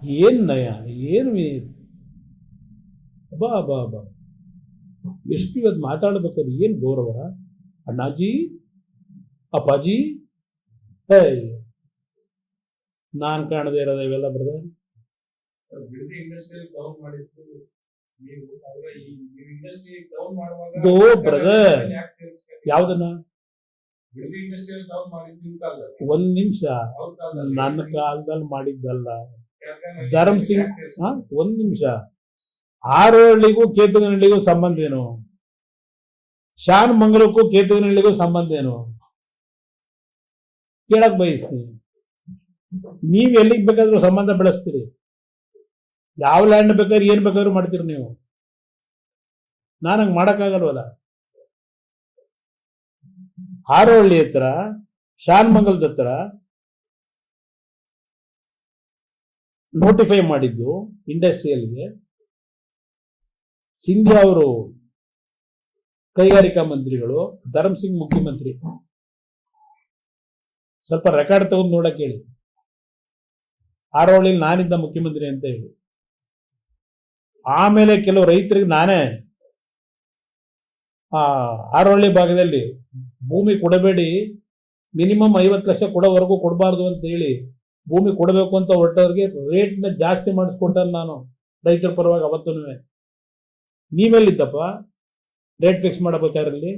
ಏನ್ ನಯ, ಏನು ಬಾ ಬಾ ಬಾ, ಎಷ್ಟು ಇವತ್ತು ಮಾತಾಡ್ಬೇಕಾದ್ರೆ ಏನ್ ಗೌರವ. ಅಣ್ಣಾಜಿ, ಅಪ್ಪಾಜಿ, ಹೇ, ನಾನ್ ಕಾಣದೇ ಇರೋದ ಇವೆಲ್ಲ ಬ್ರದರ್. ಇದು ಬ್ರದರ್ ಯಾವ್ದನ್ನ ಒಂದ್ ನಿಮಿಷ, ನನ್ನ ಕಾಲದಲ್ಲಿ ಮಾಡಿದ್ದಲ್ಲ. ಧರ್ಮ್ ಸಿಂಗ್, ಒಂದ್ ನಿಮಿಷ, ಆರೋಹಳ್ಳಿಗೂ ಕೇತುಗನಹಳ್ಳಿಗೂ ಸಂಬಂಧ ಏನು? ಶಾನ್ ಮಂಗಲಕ್ಕೂ ಕೇತುಗನಹಳ್ಳಿಗೂ ಸಂಬಂಧ ಏನು ಕೇಳಕ್ ಬಯಸ್ತೀನಿ. ನೀವ್ ಎಲ್ಲಿಗೆ ಬೇಕಾದ್ರೂ ಸಂಬಂಧ ಬೆಳೆಸ್ತೀರಿ, ಯಾವ ಲ್ಯಾಂಡ್ ಬೇಕಾದ್ರೆ ಏನ್ ಬೇಕಾದ್ರೂ ಮಾಡ್ತೀರಿ ನೀವು. ನಾನು ಹಂಗೆ ಮಾಡಕ್ಕಾಗಲ್ವಲ್ಲ. ಆರೋಹಳ್ಳಿ ಹತ್ರ, ಶಾನ್ ಮಂಗಲದ ಹತ್ರ ನೋಟಿಫೈ ಮಾಡಿದ್ದು ಇಂಡಸ್ಟ್ರಿಯಲ್ಗೆ ಸಿಂಧ್ಯಾ ಅವರು ಕೈಗಾರಿಕಾ ಮಂತ್ರಿಗಳು, ಧರ್ಮ್ ಸಿಂಗ್ ಮುಖ್ಯಮಂತ್ರಿ. ಸ್ವಲ್ಪ ರೆಕಾರ್ಡ್ ತಗೊಂಡು ನೋಡಕ್ ಹೇಳಿ, ಆರೋಹಳ್ಳಿ ನಾನಿದ್ದ ಮುಖ್ಯಮಂತ್ರಿ ಅಂತ ಹೇಳಿ. ಆಮೇಲೆ ಕೆಲವು ರೈತರಿಗೆ ನಾನೇ ಆರೋಹಳ್ಳಿ ಭಾಗದಲ್ಲಿ ಭೂಮಿ ಕೊಡಬೇಡಿ, ಮಿನಿಮಮ್ 50 ಲಕ್ಷ ಕೊಡೋವರೆಗೂ ಕೊಡಬಾರ್ದು ಅಂತ ಹೇಳಿ ಭೂಮಿ ಕೊಡಬೇಕು ಅಂತ ಹೊರಟವ್ರಿಗೆ ರೇಟ್ನ ಜಾಸ್ತಿ ಮಾಡಿಸ್ಕೊಟ್ಟ ನಾನು ರೈತರ ಪರವಾಗಿ. ಅವತ್ತೂ ನೀವೆಲ್ಲಿದ್ದಪ್ಪ ರೇಟ್ ಫಿಕ್ಸ್ ಮಾಡಬೇಕಾದ್ರಲ್ಲಿ?